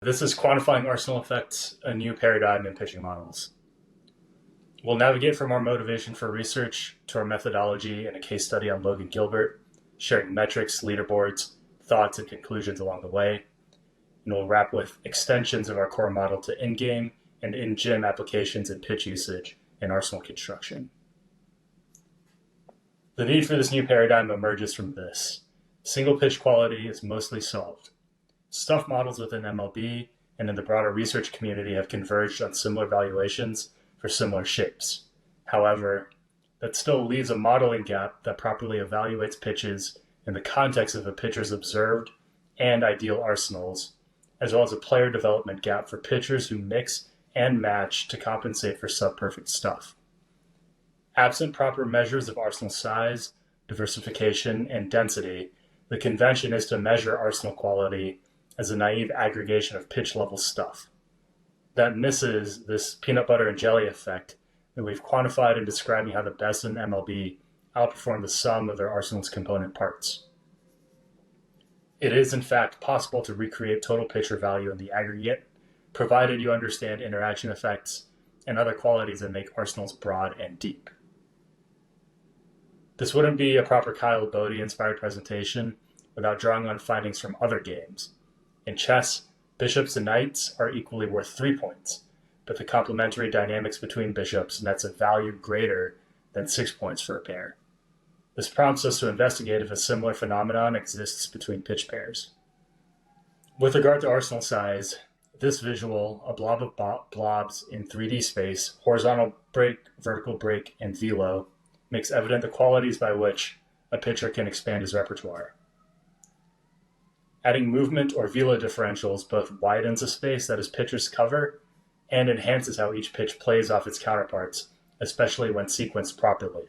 This is Quantifying Arsenal Effects, a new paradigm in pitching models. We'll navigate from our motivation for research to our methodology and a case study on Logan Gilbert, sharing metrics, leaderboards, thoughts, and conclusions along the way. And we'll wrap with extensions of our core model to in-game and in-gym applications and pitch usage in Arsenal construction. The need for this new paradigm emerges from this. Single pitch quality is mostly solved. Stuff models within MLB and in the broader research community have converged on similar valuations for similar shapes. However, that still leaves a modeling gap that properly evaluates pitches in the context of a pitcher's observed and ideal arsenals, as well as a player development gap for pitchers who mix and match to compensate for sub-perfect stuff. Absent proper measures of arsenal size, diversification, and density, the convention is to measure arsenal quality as a naive aggregation of pitch-level stuff. That misses this peanut butter and jelly effect that we've quantified in describing how the best in MLB outperform the sum of their arsenal's component parts. It is, in fact, possible to recreate total pitcher value in the aggregate, provided you understand interaction effects and other qualities that make arsenals broad and deep. This wouldn't be a proper Kyle Bodie-inspired presentation without drawing on findings from other games. In chess, bishops and knights are equally worth 3 points, but the complementary dynamics between bishops nets a value greater than 6 points for a pair. This prompts us to investigate if a similar phenomenon exists between pitch pairs. With regard to arsenal size, this visual, a blob of blobs in 3D space, horizontal break, vertical break, and velo, makes evident the qualities by which a pitcher can expand his repertoire. Adding movement or velo differentials both widens a space that his pitchers cover and enhances how each pitch plays off its counterparts, especially when sequenced properly.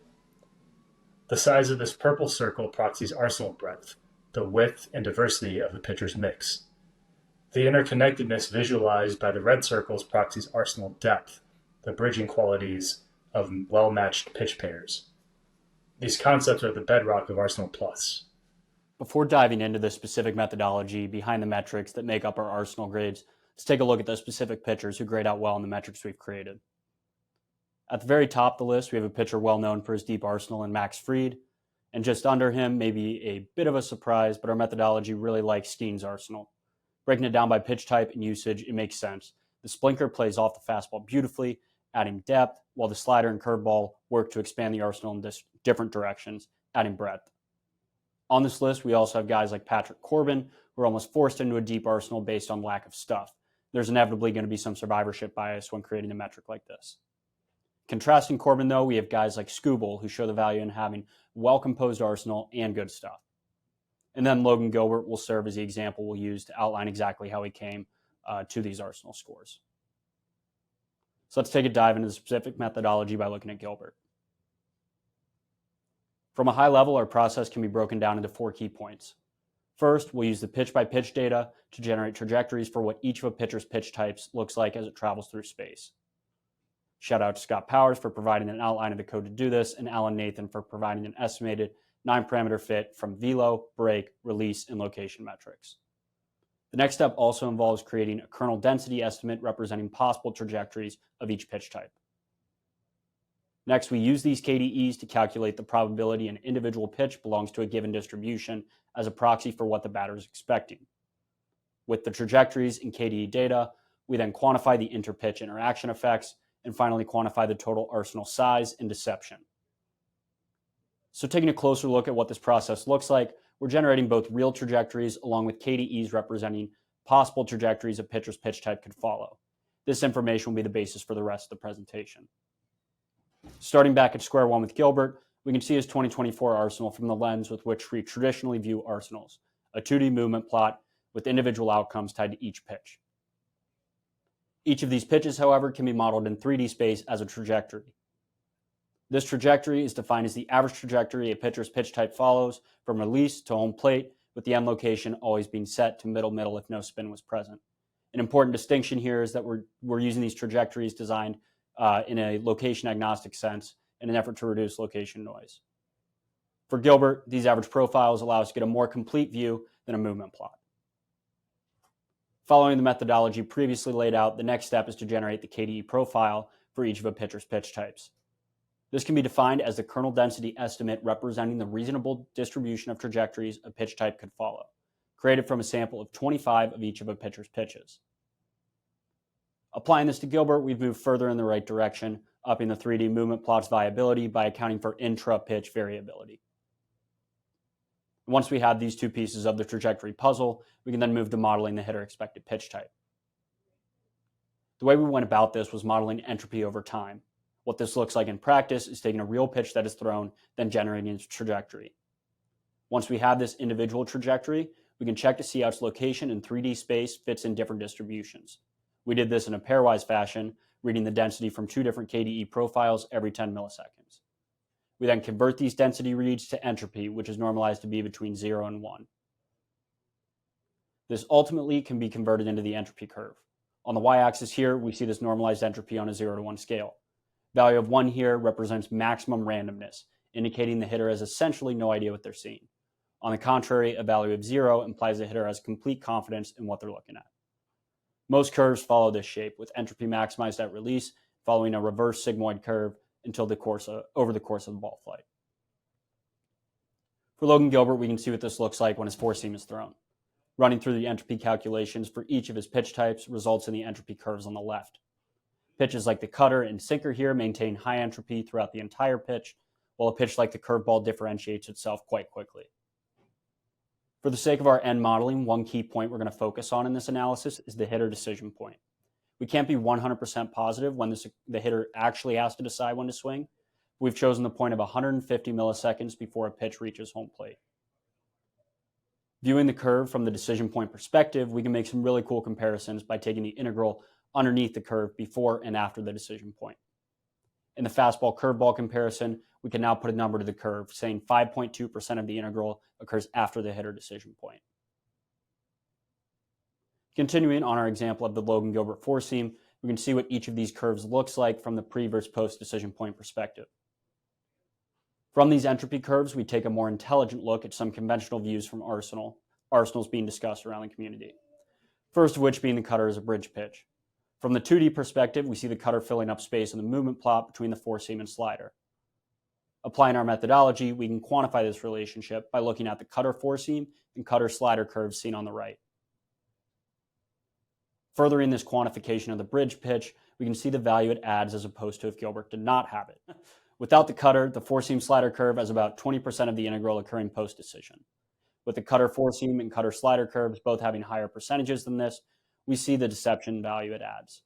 The size of this purple circle proxies arsenal breadth, the width and diversity of the pitcher's mix. The interconnectedness visualized by the red circles proxies arsenal depth, the bridging qualities of well-matched pitch pairs. These concepts are the bedrock of Arsenal Plus. Before diving into the specific methodology behind the metrics that make up our Arsenal grades, let's take a look at the specific pitchers who grade out well in the metrics we've created. At the very top of the list, we have a pitcher well known for his deep arsenal in Max Fried, and just under him, maybe a bit of a surprise, but our methodology really likes Steen's arsenal. Breaking it down by pitch type and usage, it makes sense. The splinker plays off the fastball beautifully, adding depth, while the slider and curveball work to expand the arsenal in different directions, adding breadth. On this list, we also have guys like Patrick Corbin, who are almost forced into a deep arsenal based on lack of stuff. There's inevitably going to be some survivorship bias when creating a metric like this. Contrasting Corbin, though, we have guys like Scooble, who show the value in having well-composed arsenal and good stuff. And then Logan Gilbert will serve as the example we'll use to outline exactly how he came to these arsenal scores. So let's take a dive into the specific methodology by looking at Gilbert. From a high level, our process can be broken down into 4 key points. First, we'll use the pitch-by-pitch data to generate trajectories for what each of a pitcher's pitch types looks like as it travels through space. Shout out to Scott Powers for providing an outline of the code to do this, and Alan Nathan for providing an estimated 9-parameter fit from velo, break, release, and location metrics. The next step also involves creating a kernel density estimate representing possible trajectories of each pitch type. Next, we use these KDEs to calculate the probability an individual pitch belongs to a given distribution as a proxy for what the batter is expecting. With the trajectories and KDE data, we then quantify the inter-pitch interaction effects and finally quantify the total arsenal size and deception. So taking a closer look at what this process looks like, we're generating both real trajectories along with KDEs representing possible trajectories a pitcher's pitch type could follow. This information will be the basis for the rest of the presentation. Starting back at square one with Gilbert, we can see his 2024 arsenal from the lens with which we traditionally view arsenals, a 2D movement plot with individual outcomes tied to each pitch. Each of these pitches, however, can be modeled in 3D space as a trajectory. This trajectory is defined as the average trajectory a pitcher's pitch type follows from release to home plate, with the end location always being set to middle if no spin was present. An important distinction here is that we're using these trajectories designed in a location agnostic sense in an effort to reduce location noise. For Gilbert, these average profiles allow us to get a more complete view than a movement plot. Following the methodology previously laid out, the next step is to generate the KDE profile for each of a pitcher's pitch types. This can be defined as the kernel density estimate representing the reasonable distribution of trajectories a pitch type could follow, created from a sample of 25 of each of a pitcher's pitches. Applying this to Gilbert, we've moved further in the right direction, upping the 3D movement plot's viability by accounting for intra-pitch variability. Once we have these two pieces of the trajectory puzzle, we can then move to modeling the hitter expected pitch type. The way we went about this was modeling entropy over time. What this looks like in practice is taking a real pitch that is thrown, then generating its trajectory. Once we have this individual trajectory, we can check to see how its location in 3D space fits in different distributions. We did this in a pairwise fashion, reading the density from two different KDE profiles every 10 milliseconds. We then convert these density reads to entropy, which is normalized to be between 0 and 1. This ultimately can be converted into the entropy curve. On the y-axis here, we see this normalized entropy on a 0 to 1 scale. Value of 1 here represents maximum randomness, indicating the hitter has essentially no idea what they're seeing. On the contrary, a value of 0 implies the hitter has complete confidence in what they're looking at. Most curves follow this shape, with entropy maximized at release, following a reverse sigmoid curve over the course of the ball flight. For Logan Gilbert, we can see what this looks like when his four seam is thrown. Running through the entropy calculations for each of his pitch types results in the entropy curves on the left. Pitches like the cutter and sinker here maintain high entropy throughout the entire pitch, while a pitch like the curveball differentiates itself quite quickly. For the sake of our end modeling, one key point we're going to focus on in this analysis is the hitter decision point. We can't be 100% positive when the hitter actually has to decide when to swing. We've chosen the point of 150 milliseconds before a pitch reaches home plate. Viewing the curve from the decision point perspective, we can make some really cool comparisons by taking the integral underneath the curve before and after the decision point. In the fastball curveball comparison, we can now put a number to the curve, saying 5.2% of the integral occurs after the hitter decision point. Continuing on our example of the Logan Gilbert four seam, we can see what each of these curves looks like from the pre versus post decision point perspective. From these entropy curves, we take a more intelligent look at some conventional views from arsenals being discussed around the community. First of which being the cutter as a bridge pitch. From the 2D perspective, we see the cutter filling up space in the movement plot between the four seam and slider. Applying our methodology, we can quantify this relationship by looking at the cutter four seam and cutter slider curves seen on the right. Furthering this quantification of the bridge pitch, we can see the value it adds as opposed to if Gilbert did not have it. Without the cutter, the four seam slider curve has about 20% of the integral occurring post decision. With the cutter four seam and cutter slider curves both having higher percentages than this, we see the deception value it adds.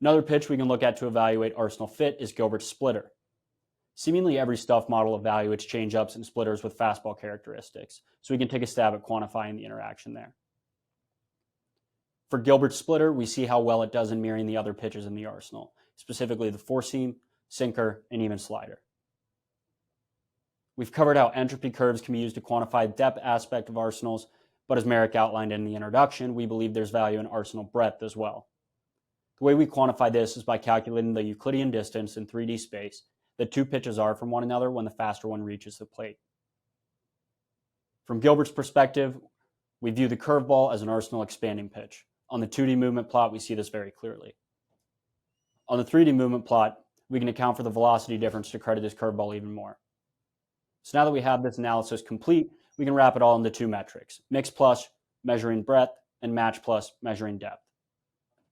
Another pitch we can look at to evaluate Arsenal fit is Gilbert's splitter. Seemingly every stuff model evaluates changeups and splitters with fastball characteristics, so we can take a stab at quantifying the interaction there. For Gilbert's splitter, we see how well it does in mirroring the other pitches in the arsenal, specifically the four seam, sinker, and even slider. We've covered how entropy curves can be used to quantify the depth aspect of arsenals, but as Marek outlined in the introduction, we believe there's value in arsenal breadth as well. The way we quantify this is by calculating the Euclidean distance in 3D space that two pitches are from one another when the faster one reaches the plate. From Gilbert's perspective, we view the curveball as an arsenal expanding pitch. On the 2D movement plot, we see this very clearly. On the 3D movement plot, we can account for the velocity difference to credit this curveball even more. So now that we have this analysis complete, we can wrap it all into two metrics: mix plus, measuring breadth, and match plus, measuring depth.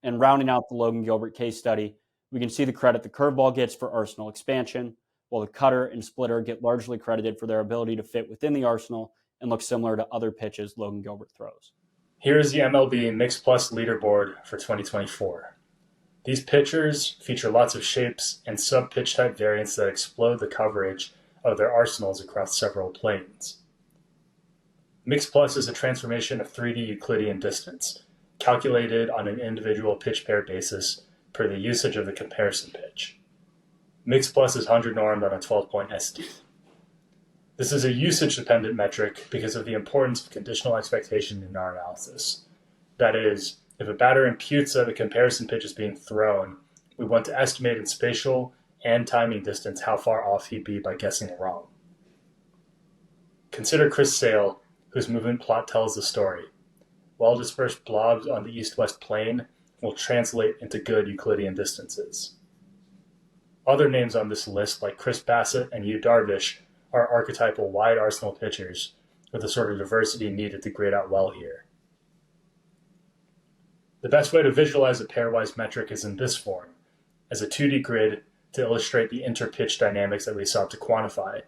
And rounding out the Logan Gilbert case study, we can see the credit the curveball gets for arsenal expansion, while the cutter and splitter get largely credited for their ability to fit within the arsenal and look similar to other pitches Logan Gilbert throws. Here is the MLB Mix Plus leaderboard for 2024. These pitchers feature lots of shapes and sub-pitch type variants that explode the coverage of their arsenals across several planes. Mix Plus is a transformation of 3D Euclidean distance, calculated on an individual pitch pair basis per the usage of the comparison pitch. Mix Plus is 100 normed on a 12-point SD. This is a usage-dependent metric because of the importance of conditional expectation in our analysis. That is, if a batter imputes that a comparison pitch is being thrown, we want to estimate in spatial and timing distance how far off he'd be by guessing wrong. Consider Chris Sale, whose movement plot tells the story. well-dispersed blobs on the east-west plane will translate into good Euclidean distances. Other names on this list, like Chris Bassett and Yu Darvish, are archetypal wide arsenal pitchers with the sort of diversity needed to grade out well here. The best way to visualize a pairwise metric is in this form, as a 2D grid to illustrate the inter-pitch dynamics that we sought to quantify.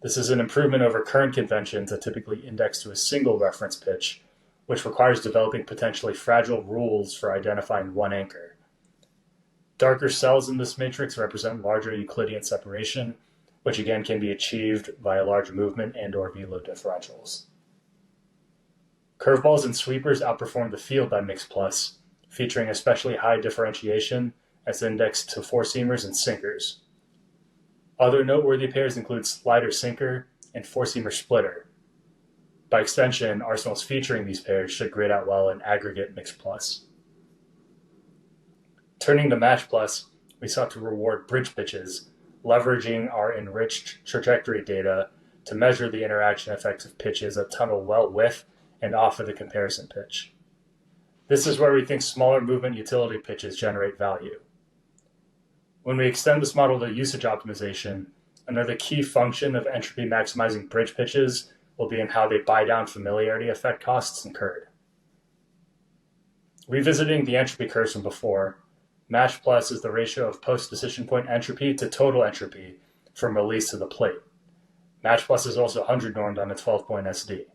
This is an improvement over current conventions that typically index to a single reference pitch, which requires developing potentially fragile rules for identifying one anchor. Darker cells in this matrix represent larger Euclidean separation, which again can be achieved via large movement and/or velo differentials. Curveballs and sweepers outperform the field by Mix Plus, featuring especially high differentiation as indexed to four-seamers and sinkers. Other noteworthy pairs include slider-sinker and four-seamer splitter. By extension, arsenals featuring these pairs should grade out well in aggregate Mix Plus. Turning to Match Plus, we sought to reward bridge pitches, leveraging our enriched trajectory data to measure the interaction effects of pitches that tunnel well with and off of the comparison pitch. This is where we think smaller movement utility pitches generate value. When we extend this model to usage optimization, another key function of entropy maximizing bridge pitches will be in how they buy down familiarity effect costs incurred. Revisiting the entropy curves from before, Match Plus is the ratio of post-decision point entropy to total entropy from release to the plate. Match Plus is also 100 normed on a 12-point SD.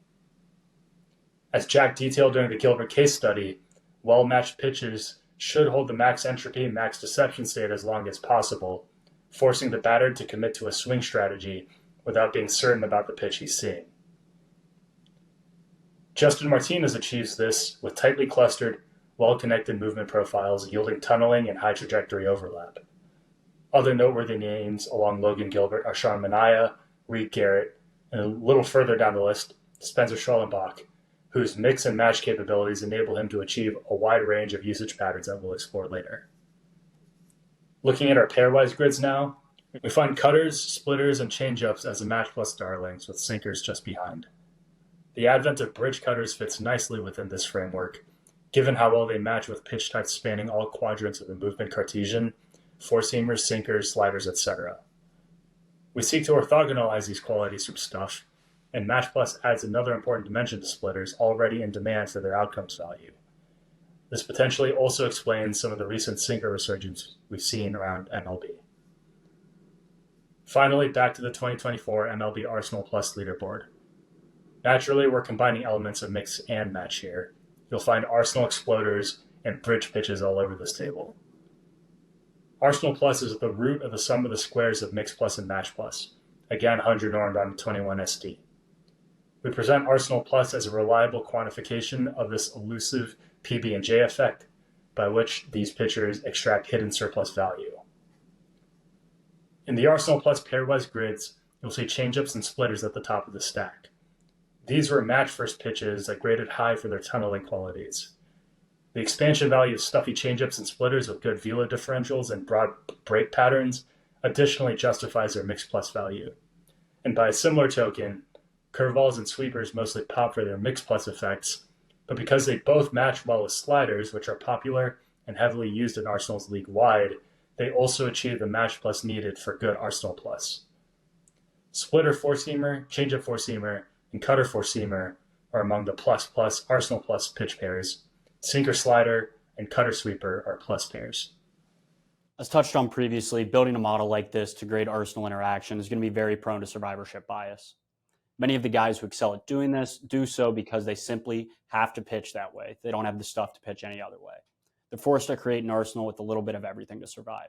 As Jack detailed during the Gilbert case study, well-matched pitches should hold the max entropy and max deception state as long as possible, forcing the batter to commit to a swing strategy without being certain about the pitch he's seeing. Justin Martinez achieves this with tightly clustered, well-connected movement profiles yielding tunneling and high trajectory overlap. Other noteworthy names along Logan Gilbert are Sean Manaea, Reed Garrett, and a little further down the list, Spencer Schollenbach, whose mix and match capabilities enable him to achieve a wide range of usage patterns that we'll explore later. Looking at our pairwise grids now, we find cutters, splitters, and changeups as the Match Plus darlings, with sinkers just behind. The advent of bridge cutters fits nicely within this framework, given how well they match with pitch types spanning all quadrants of the movement Cartesian, four-seamers, sinkers, sliders, etc. We seek to orthogonalize these qualities from stuff, and Match Plus adds another important dimension to splitters already in demand for their outcomes value. This potentially also explains some of the recent sinker resurgence we've seen around MLB. Finally, back to the 2024 MLB Arsenal Plus leaderboard. Naturally, we're combining elements of mix and match here. You'll find Arsenal exploders and bridge pitches all over this table. Arsenal Plus is the root of the sum of the squares of Mix Plus and Match Plus, again 100 normed on 21 SD. We present Arsenal Plus as a reliable quantification of this elusive PB and J effect, by which these pitchers extract hidden surplus value. In the Arsenal Plus pairwise grids, you'll see changeups and splitters at the top of the stack. These were match first pitches that graded high for their tunneling qualities. The expansion value of stuffy changeups and splitters with good velo differentials and broad break patterns additionally justifies their Mix Plus value. And by a similar token, curveballs and sweepers mostly pop for their Mix Plus effects, but because they both match well with sliders, which are popular and heavily used in Arsenals league-wide, they also achieve the Match Plus needed for good Arsenal Plus. Splitter four-seamer, changeup four-seamer, and cutter four-seamer are among the plus-plus Arsenal Plus pitch pairs. Sinker slider and cutter sweeper are plus pairs. As touched on previously, building a model like this to grade Arsenal interaction is going to be very prone to survivorship bias. Many of the guys who excel at doing this do so because they simply have to pitch that way. They don't have the stuff to pitch any other way. They're forced to create an arsenal with a little bit of everything to survive.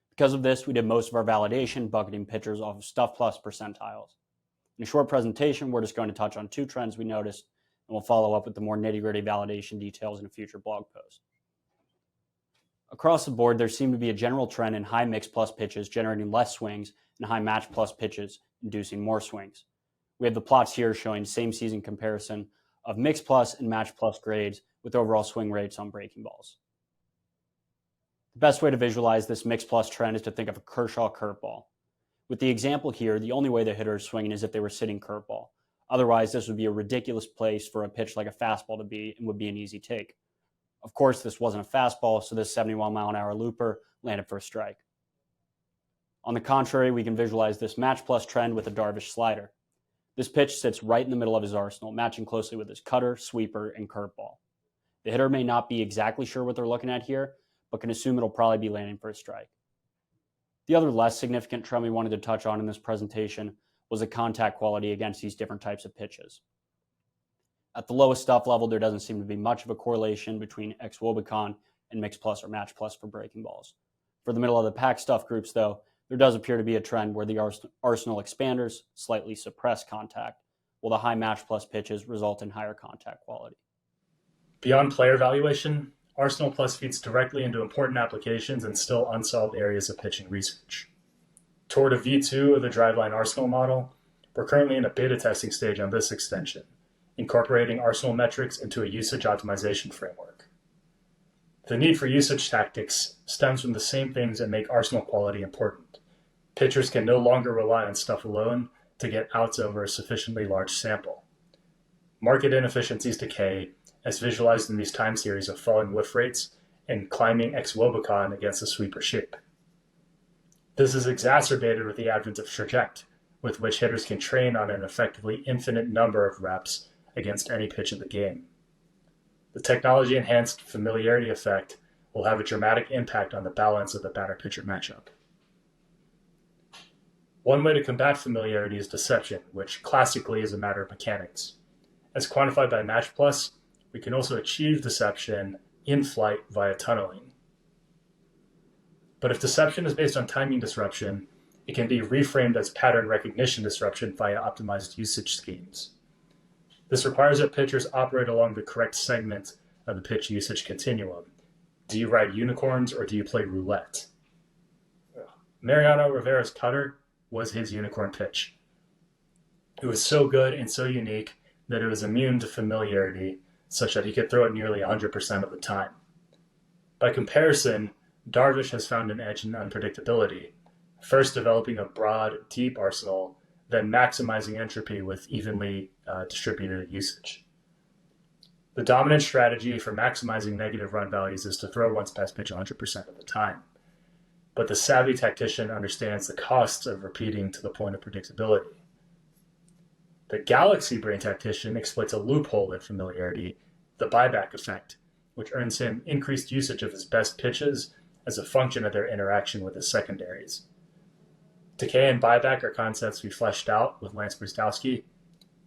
Because of this, we did most of our validation bucketing pitchers off of Stuff Plus percentiles. In a short presentation, we're just going to touch on two trends we noticed, and we'll follow up with the more nitty-gritty validation details in a future blog post. Across the board, there seemed to be a general trend in high Mix Plus pitches generating less swings and high Match Plus pitches inducing more swings. We have the plots here showing same season comparison of Mix Plus and Match Plus grades with overall swing rates on breaking balls. The best way to visualize this Mix Plus trend is to think of a Kershaw curveball. With the example here, the only way the hitter is swinging is if they were sitting curveball. Otherwise, this would be a ridiculous place for a pitch like a fastball to be and would be an easy take. Of course, this wasn't a fastball, so this 71-mile-an-hour looper landed for a strike. On the contrary, we can visualize this match plus trend with a Darvish slider. This pitch sits right in the middle of his arsenal, matching closely with his cutter, sweeper, and curveball. The hitter may not be exactly sure what they're looking at here, but can assume it'll probably be landing for a strike. The other less significant trend we wanted to touch on in this presentation was the contact quality against these different types of pitches. At the lowest stuff level, there doesn't seem to be much of a correlation between ex-Wobicon and mix plus or match plus for breaking balls. For the middle of the pack stuff groups, though, there does appear to be a trend where the Arsenal expanders slightly suppress contact, while the high match plus pitches result in higher contact quality. Beyond player evaluation, Arsenal Plus feeds directly into important applications and still unsolved areas of pitching research. Toward a V2 of the Driveline Arsenal model, we're currently in a beta testing stage on this extension, incorporating Arsenal metrics into a usage optimization framework. The need for usage tactics stems from the same things that make Arsenal quality important. Pitchers can no longer rely on stuff alone to get outs over a sufficiently large sample. Market inefficiencies decay, as visualized in these time series of falling whiff rates and climbing ex-Wobicon against a sweeper shape. This is exacerbated with the advent of traject, with which hitters can train on an effectively infinite number of reps against any pitch of the game. The technology-enhanced familiarity effect will have a dramatic impact on the balance of the batter-pitcher matchup. One way to combat familiarity is deception, which classically is a matter of mechanics. As quantified by Match Plus, we can also achieve deception in flight via tunneling. But if deception is based on timing disruption, it can be reframed as pattern recognition disruption via optimized usage schemes. This requires that pitchers operate along the correct segment of the pitch usage continuum. Do you ride unicorns or do you play roulette? Mariano Rivera's cutter was his unicorn pitch. It was so good and so unique that it was immune to familiarity, such that he could throw it nearly 100% of the time. By comparison, Darvish has found an edge in unpredictability, first developing a broad, deep arsenal, then maximizing entropy with evenly distributed usage. The dominant strategy for maximizing negative run values is to throw one's best pitch 100% of the time. But the savvy tactician understands the costs of repeating to the point of predictability. The galaxy brain tactician exploits a loophole in familiarity, the buyback effect, which earns him increased usage of his best pitches as a function of their interaction with his secondaries. Decay and buyback are concepts we fleshed out with Lance Brzdowski.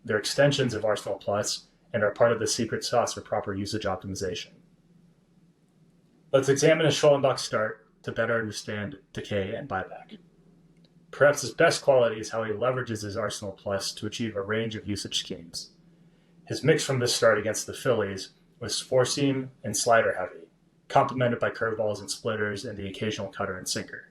They're extensions of Arsenal Plus and are part of the secret sauce for proper usage optimization. Let's examine a Schollenbach start to better understand decay and buyback. Perhaps his best quality is how he leverages his Arsenal Plus to achieve a range of usage schemes. His mix from this start against the Phillies was four-seam and slider heavy, complemented by curveballs and splitters and the occasional cutter and sinker.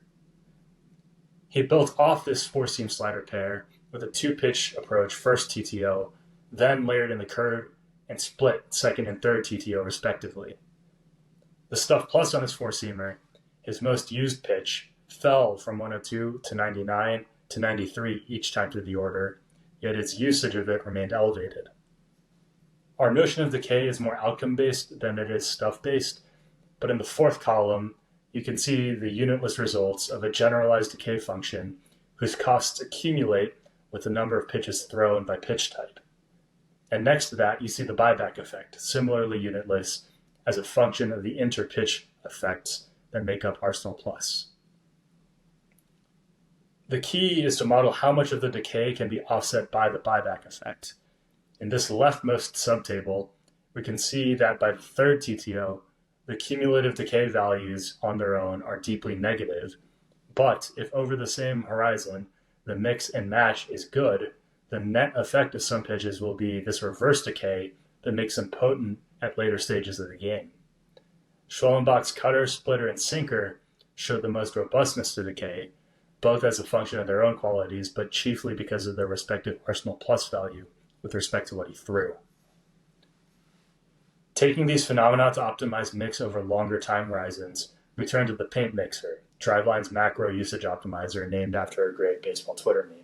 He built off this four-seam slider pair with a two-pitch approach first TTO, then layered in the curve and split second and third TTO respectively. The stuff plus on his four-seamer, his most used pitch, fell from 102 to 99 to 93 each time through the order, yet its usage of it remained elevated. Our notion of decay is more outcome-based than it is stuff-based, but in the fourth column, you can see the unitless results of a generalized decay function whose costs accumulate with the number of pitches thrown by pitch type. And next to that, you see the buyback effect, similarly unitless, as a function of the inter-pitch effects that make up Arsenal Plus. The key is to model how much of the decay can be offset by the buyback effect. In this leftmost subtable, we can see that by the third TTO, the cumulative decay values on their own are deeply negative, but if over the same horizon, the mix and match is good, the net effect of some pitches will be this reverse decay that makes them potent at later stages of the game. Schollenbach's cutter, splitter, and sinker show the most robustness to decay, both as a function of their own qualities, but chiefly because of their respective Arsenal Plus value with respect to what he threw. Taking these phenomena to optimize mix over longer time horizons, we turn to the paint mixer, Driveline's macro usage optimizer named after a great baseball Twitter meme.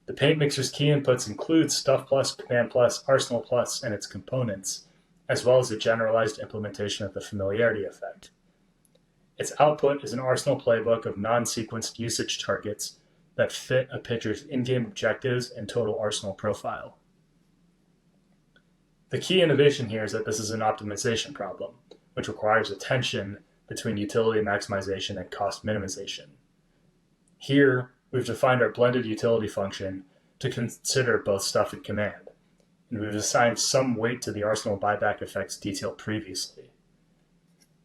The paint mixer's key inputs include Stuff Plus, Command Plus, Arsenal Plus, and its components, as well as a generalized implementation of the familiarity effect. Its output is an Arsenal playbook of non-sequenced usage targets that fit a pitcher's in-game objectives and total Arsenal profile. The key innovation here is that this is an optimization problem, which requires a tension between utility maximization and cost minimization. Here, we've defined our blended utility function to consider both stuff and command, and we've assigned some weight to the Arsenal buyback effects detailed previously.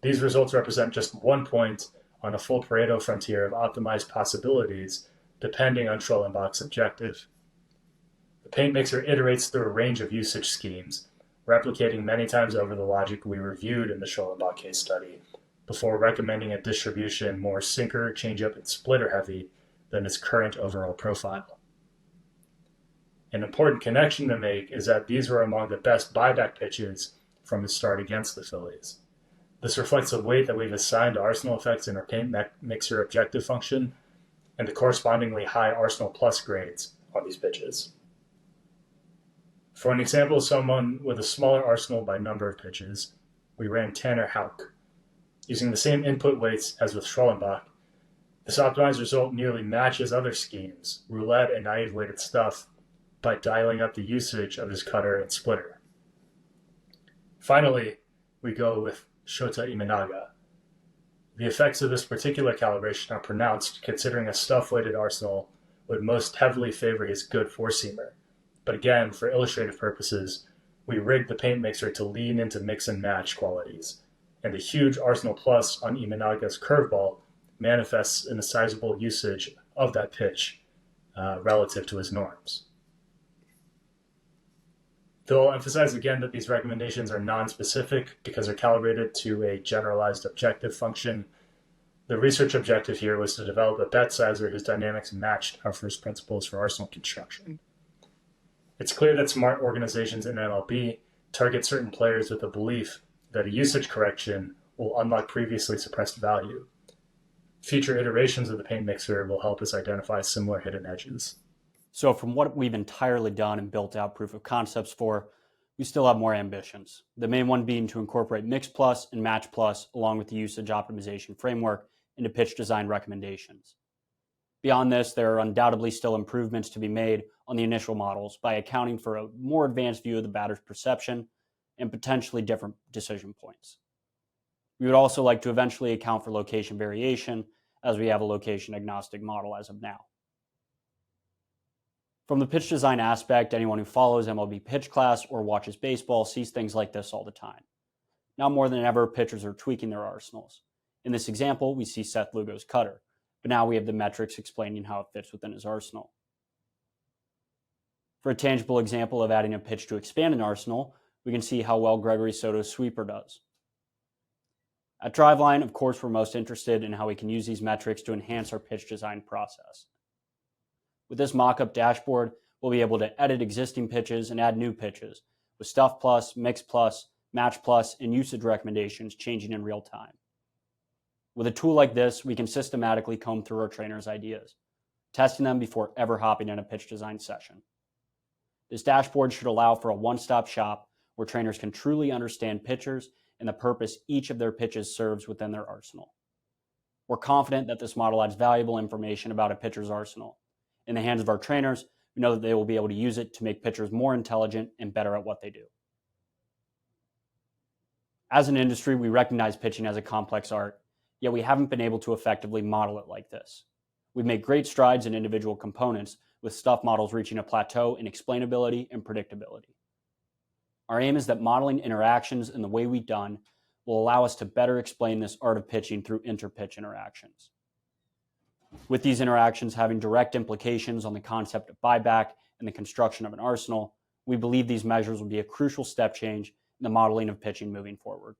These results represent just 1 point on a full Pareto frontier of optimized possibilities depending on Schollenbach's objective. The paint mixer iterates through a range of usage schemes, replicating many times over the logic we reviewed in the Schollenbach case study, before recommending a distribution more sinker, changeup, and splitter heavy than its current overall profile. An important connection to make is that these were among the best buyback pitches from the start against the Phillies. This reflects the weight that we've assigned to Arsenal effects in our paint mixer objective function and the correspondingly high Arsenal Plus grades on these pitches. For an example of someone with a smaller Arsenal by number of pitches, we ran Tanner Houck. Using the same input weights as with Schollenbach, this optimized result nearly matches other schemes, roulette and naive weighted stuff, by dialing up the usage of his cutter and splitter. Finally, we go with Shota Imanaga. The effects of this particular calibration are pronounced considering a stuff-weighted Arsenal would most heavily favor his good four-seamer. But again, for illustrative purposes, we rigged the paint mixer to lean into mix and match qualities, and the huge Arsenal Plus on Imanaga's curveball manifests in a sizable usage of that pitch relative to his norms. Though I'll emphasize again that these recommendations are non-specific because they're calibrated to a generalized objective function, the research objective here was to develop a bet sizer whose dynamics matched our first principles for Arsenal construction. It's clear that smart organizations in MLB target certain players with a belief that a usage correction will unlock previously suppressed value. Future iterations of the paint mixer will help us identify similar hidden edges. So from what we've entirely done and built out proof of concepts for, we still have more ambitions. The main one being to incorporate Mix Plus and Match Plus along with the usage optimization framework into pitch design recommendations. Beyond this, there are undoubtedly still improvements to be made on the initial models by accounting for a more advanced view of the batter's perception and potentially different decision points. We would also like to eventually account for location variation as we have a location agnostic model as of now. From the pitch design aspect, anyone who follows MLB pitch class or watches baseball sees things like this all the time. Now more than ever, pitchers are tweaking their arsenals. In this example, we see Seth Lugo's cutter, but now we have the metrics explaining how it fits within his arsenal. For a tangible example of adding a pitch to expand an arsenal, we can see how well Gregory Soto's sweeper does. At Driveline, of course, we're most interested in how we can use these metrics to enhance our pitch design process. With this mock-up dashboard, we'll be able to edit existing pitches and add new pitches, with Stuff Plus, Mix Plus, Match Plus, and usage recommendations changing in real time. With a tool like this, we can systematically comb through our trainers' ideas, testing them before ever hopping in a pitch design session. This dashboard should allow for a one-stop shop where trainers can truly understand pitchers and the purpose each of their pitches serves within their arsenal. We're confident that this model adds valuable information about a pitcher's arsenal. In the hands of our trainers, we know that they will be able to use it to make pitchers more intelligent and better at what they do. As an industry, we recognize pitching as a complex art, yet we haven't been able to effectively model it like this. We've made great strides in individual components, with stuff models reaching a plateau in explainability and predictability. Our aim is that modeling interactions in the way we've done will allow us to better explain this art of pitching through inter-pitch interactions. With these interactions having direct implications on the concept of buyback and the construction of an arsenal, we believe these measures will be a crucial step change in the modeling of pitching moving forward.